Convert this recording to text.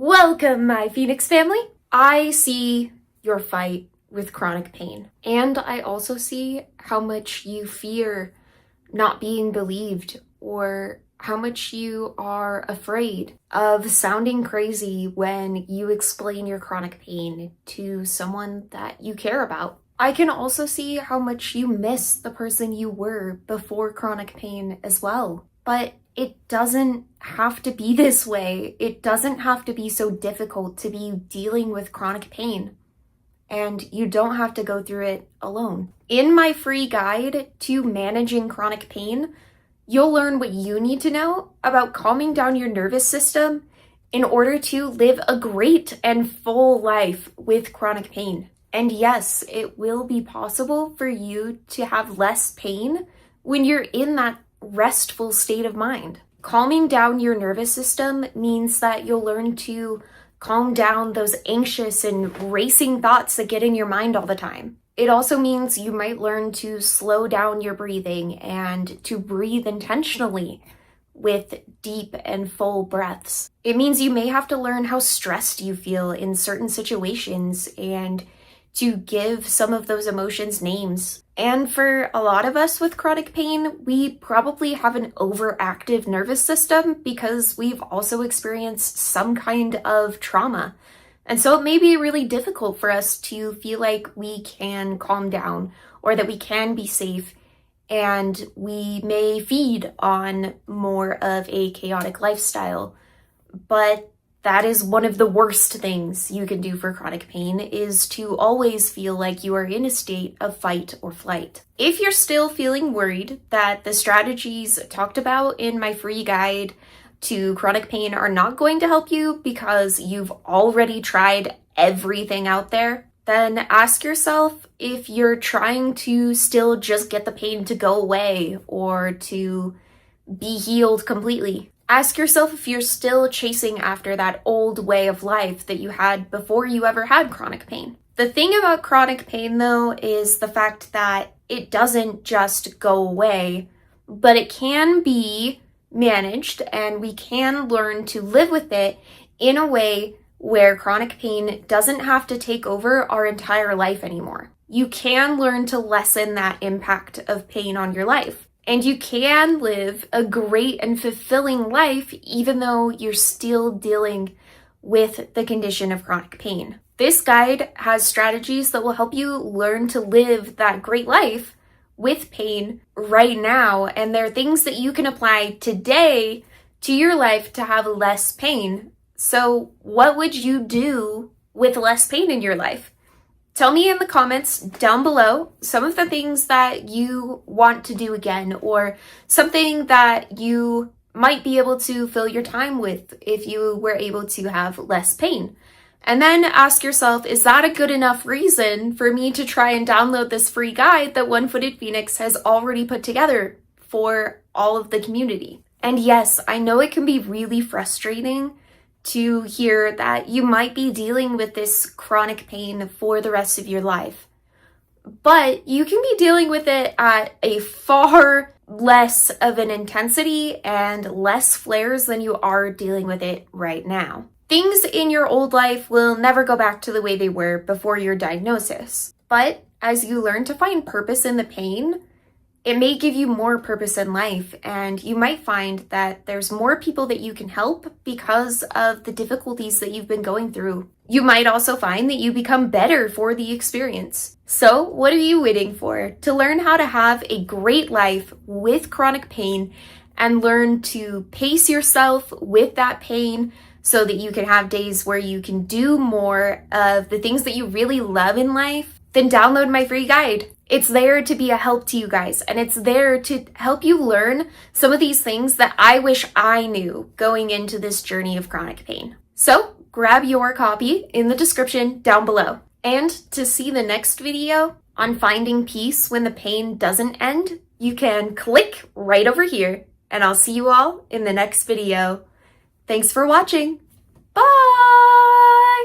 Welcome, my Phoenix family. I see your fight with chronic pain, and I also see how much you fear not being believed or how much you are afraid of sounding crazy when you explain your chronic pain to someone that you care about. I can also see how much you miss the person you were before chronic pain as well. But it doesn't have to be this way. It doesn't have to be so difficult to be dealing with chronic pain. And you don't have to go through it alone. In my free guide to managing chronic pain, you'll learn what you need to know about calming down your nervous system in order to live a great and full life with chronic pain. And yes, it will be possible for you to have less pain when you're in that restful state of mind. Calming down your nervous system means that you'll learn to calm down those anxious and racing thoughts that get in your mind all the time. It also means you might learn to slow down your breathing and to breathe intentionally with deep and full breaths. It means you may have to learn how stressed you feel in certain situations and to give some of those emotions names. And for a lot of us with chronic pain, we probably have an overactive nervous system because we've also experienced some kind of trauma. And so it may be really difficult for us to feel like we can calm down or that we can be safe, and we may feed on more of a chaotic lifestyle. But that is one of the worst things you can do for chronic pain, is to always feel like you are in a state of fight or flight. If you're still feeling worried that the strategies talked about in my free guide to chronic pain are not going to help you because you've already tried everything out there, then ask yourself if you're trying to still just get the pain to go away or to be healed completely. Ask yourself if you're still chasing after that old way of life that you had before you ever had chronic pain. The thing about chronic pain, though, is the fact that it doesn't just go away, but it can be managed, and we can learn to live with it in a way where chronic pain doesn't have to take over our entire life anymore. You can learn to lessen that impact of pain on your life. And you can live a great and fulfilling life even though you're still dealing with the condition of chronic pain. This guide has strategies that will help you learn to live that great life with pain right now. And there are things that you can apply today to your life to have less pain. So what would you do with less pain in your life? Tell me in the comments down below some of the things that you want to do again, or something that you might be able to fill your time with if you were able to have less pain. And then ask yourself, is that a good enough reason for me to try and download this free guide that One Footed Phoenix has already put together for all of the community? And yes, I know it can be really frustrating to hear that you might be dealing with this chronic pain for the rest of your life. But you can be dealing with it at a far less of an intensity and less flares than you are dealing with it right now. Things in your old life will never go back to the way they were before your diagnosis. But as you learn to find purpose in the pain, it may give you more purpose in life, and you might find that there's more people that you can help because of the difficulties that you've been going through. You might also find that you become better for the experience. So what are you waiting for? To learn how to have a great life with chronic pain and learn to pace yourself with that pain so that you can have days where you can do more of the things that you really love in life, then download my free guide. It's there to be a help to you guys, and it's there to help you learn some of these things that I wish I knew going into this journey of chronic pain. So grab your copy in the description down below. And to see the next video on finding peace when the pain doesn't end, you can click right over here, and I'll see you all in the next video. Thanks for watching. Bye!